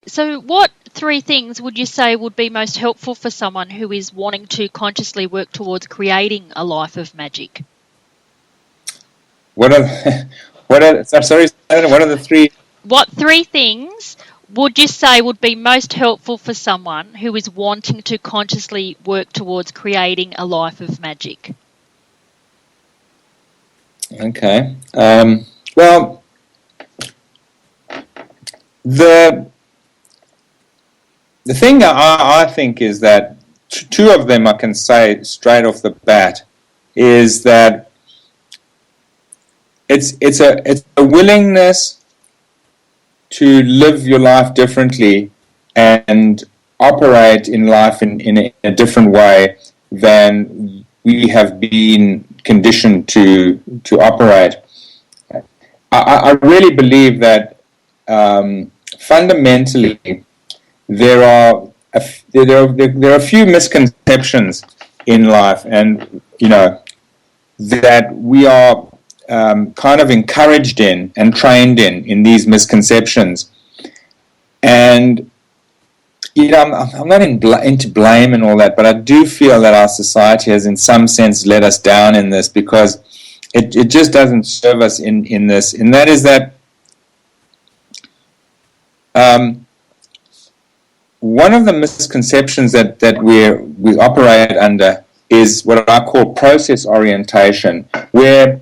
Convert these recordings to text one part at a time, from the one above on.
So what 3 things would you say would be most helpful for someone who is wanting to consciously work towards creating a life of magic? What are the 3? What 3 things would you say would be most helpful for someone who is wanting to consciously work towards creating a life of magic? Okay. Well, the thing I think is that 2 of them I can say straight off the bat is that it's a willingness to live your life differently and operate in life in a different way than we have been conditioned to operate. I really believe that fundamentally there are a few misconceptions in life, and that we are kind of encouraged in and trained in these misconceptions. And I'm not into blame and all that, but I do feel that our society has in some sense let us down in this, because it just doesn't serve us in this. And that is that one of the misconceptions that we operate under is what I call process orientation, where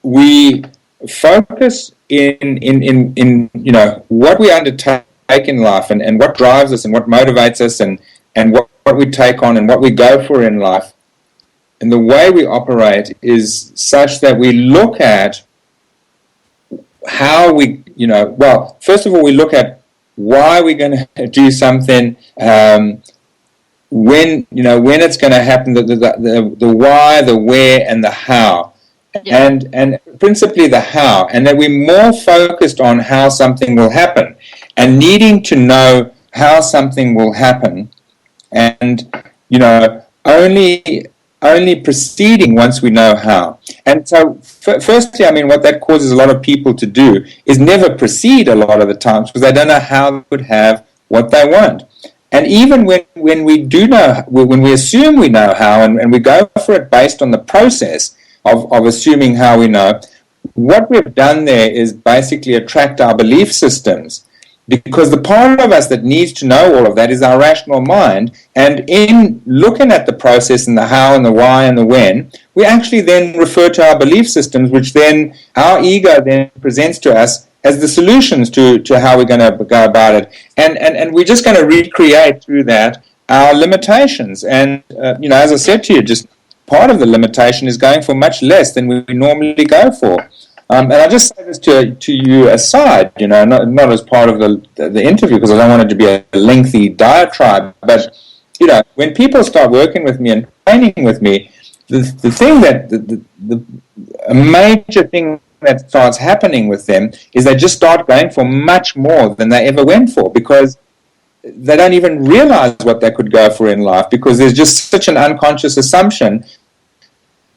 we focus in what we undertake in life and what drives us and what motivates us and what we take on and what we go for in life. And the way we operate is such that we look at how we, well, first of all, we look at why we're going to do something, when it's going to happen, the why, the where, and the how. Yeah. And principally the how, and that we're more focused on how something will happen and needing to know how something will happen, and only proceeding once we know how. And so firstly, what that causes a lot of people to do is never proceed a lot of the times, because they don't know how they would have what they want. And even when we do know, when we assume we know how, and we go for it based on the process of assuming how we know, what we've done there is basically attract our belief systems, because the part of us that needs to know all of that is our rational mind. And in looking at the process and the how and the why and the when, we actually then refer to our belief systems, which then our ego then presents to us as the solutions to how we're going to go about it. And we're just going to recreate through that our limitations. And, as I said to you, just part of the limitation is going for much less than we normally go for. And I just say this to you aside, not as part of the interview, because I don't want it to be a lengthy diatribe. But, when people start working with me and training with me, the thing that, a major thing that starts happening with them is they just start going for much more than they ever went for, because they don't even realize what they could go for in life, because there's just such an unconscious assumption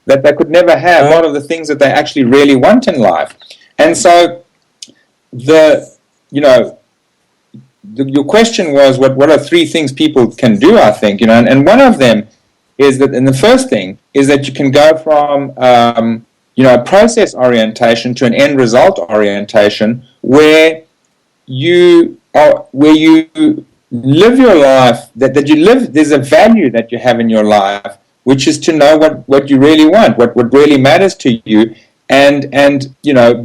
that they could never have a lot of the things that they actually really want in life. And so your question was, what are 3 things people can do, I think, and one of them is that, and the first thing is that you can go from a process orientation to an end result orientation, where you live your life, that you live, there's a value that you have in your life, which is to know what you really want, what really matters to you, and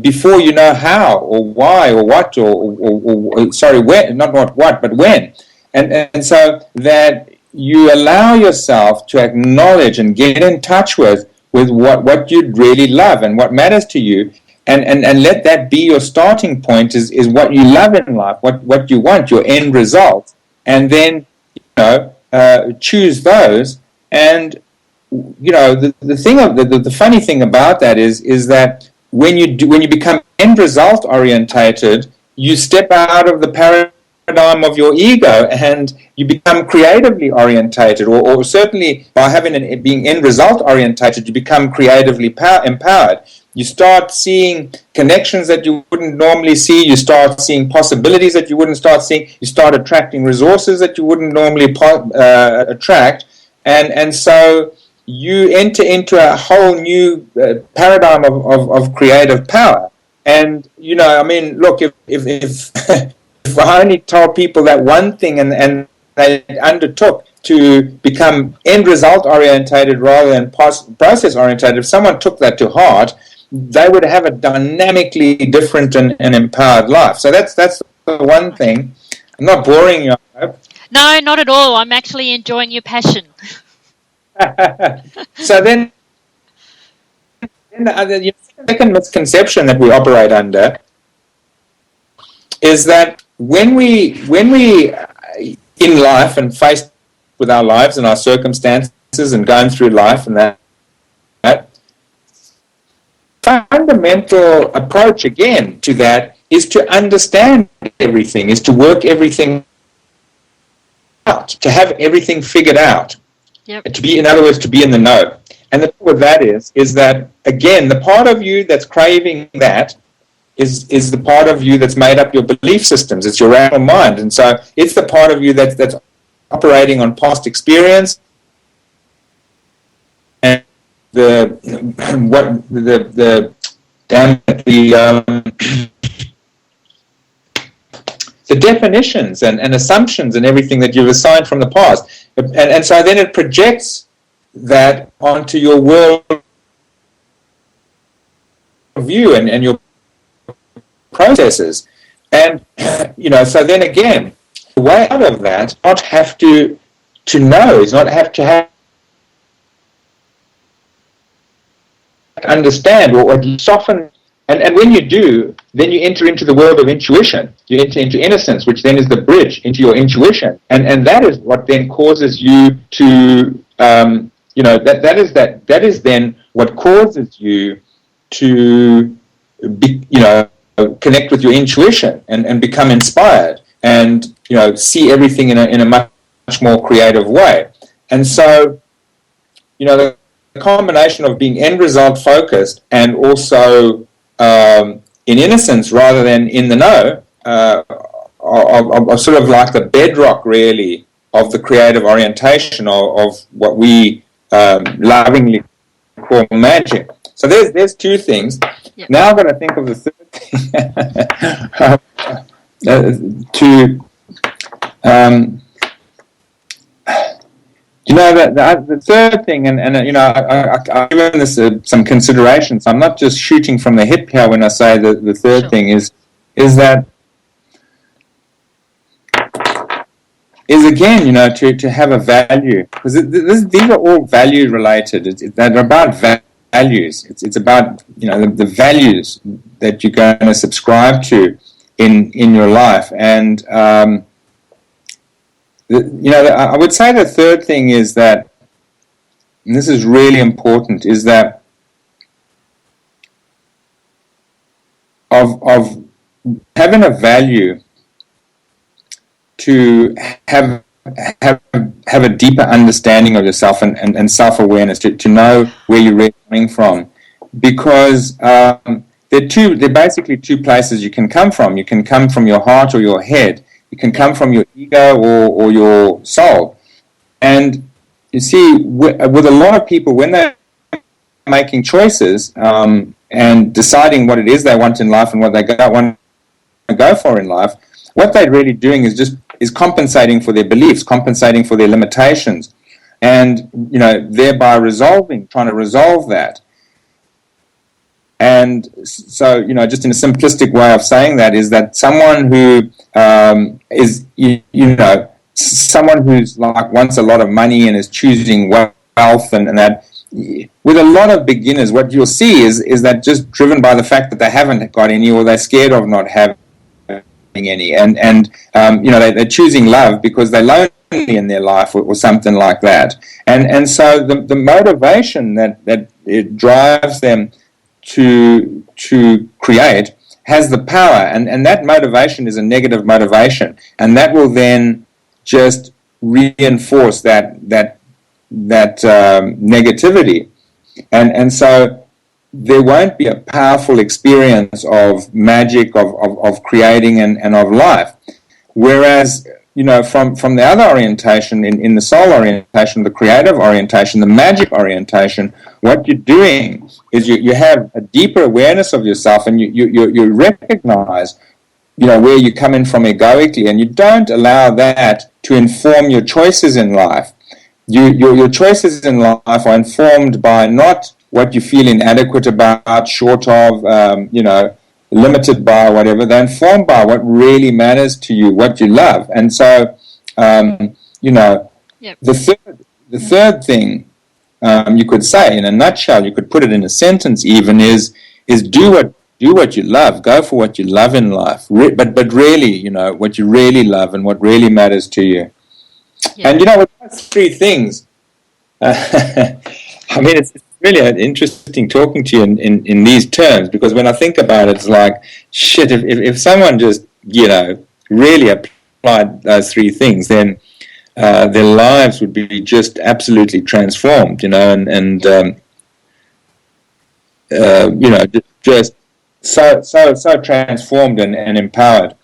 before you know how or why or what or sorry, when, not what, but when, and so that you allow yourself to acknowledge and get in touch with what you'd really love and what matters to you, and let that be your starting point, is what you love in life, what you want, your end result, and then choose those. And the funny thing about that is that when you become end result orientated, you step out of the paradigm of your ego and you become creatively orientated, or certainly by being end result orientated, you become creatively empowered. You start seeing connections that you wouldn't normally see. You start seeing possibilities that you wouldn't start seeing. You start attracting resources that you wouldn't normally attract. And so you enter into a whole new paradigm of creative power. And, I mean, look, if if I only told people that one thing and they undertook to become end result orientated rather than process orientated, if someone took that to heart, they would have a dynamically different and empowered life. So that's the one thing. I'm not boring you, I hope. No, not at all. I'm actually enjoying your passion. So then the second misconception that we operate under is that when we in life and faced with our lives and our circumstances and going through life and that fundamental approach again to that is to understand everything, is to work everything out, to have everything figured out. Yep. To be, in other words, to be in the know. And the thing with that is that, again, the part of you that's craving that is the part of you that's made up your belief systems. It's your rational mind. And so it's the part of you that's operating on past experience and the definitions and assumptions and everything that you've assigned from the past. And so then it projects that onto your world view and your processes. And, so then again, the way out of that, not have to know, is not have to have understand or soften. And when you do, then you enter into the world of intuition. You enter into innocence, which then is the bridge into your intuition. And that is what then causes you to, that is then what causes you to be, connect with your intuition and become inspired and, see everything in a much more creative way. And so, the combination of being end result focused and also in innocence rather than in the know are sort of like the bedrock, really, of the creative orientation of what we lovingly call magic. So there's two things. Yep. Now I'm going to think of the third thing. The third thing, and I've given this some consideration, so I'm not just shooting from the hip here when I say that the third thing is that again, to have a value, because these are all value related. They're about values. It's about the values that you're going to subscribe to in your life. And I would say the third thing is that, and this is really important, is that of having a value to have a deeper understanding of yourself and self-awareness, to know where you're really coming from, because there are basically two places you can come from. You can come from your heart or your head. You can come from your ego or your soul. And you see, with a lot of people, when they're making choices and deciding what it is they want in life and what they want to go for in life, what they're really doing is compensating for their beliefs, compensating for their limitations, and thereby trying to resolve that. And so, just in a simplistic way of saying that is that someone who is, someone who's like wants a lot of money and is choosing wealth and that, with a lot of beginners, what you'll see is that just driven by the fact that they haven't got any or they're scared of not having any, and they're choosing love because they're lonely in their life or something like that. And so the motivation that it drives them to create has the power, and that motivation is a negative motivation, and that will then just reinforce that negativity, and so there won't be a powerful experience of magic, of creating and of life. Whereas, from the other orientation, in the soul orientation, the creative orientation, the magic orientation, what you're doing is you have a deeper awareness of yourself, and you recognize, where you come in from egoically, and you don't allow that to inform your choices in life. Your choices in life are informed by not what you feel inadequate about, short of, limited by whatever. They're informed by what really matters to you, what you love. And so, Yep. the third thing you could say in a nutshell, you could put it in a sentence even, is do what you love, go for what you love in life, but really, what you really love and what really matters to you. Yeah. And with those three things, I mean, it's really interesting talking to you in these terms, because when I think about it, it's like, shit, if someone just, really applied those three things, then their lives would be just absolutely transformed, just so transformed and empowered.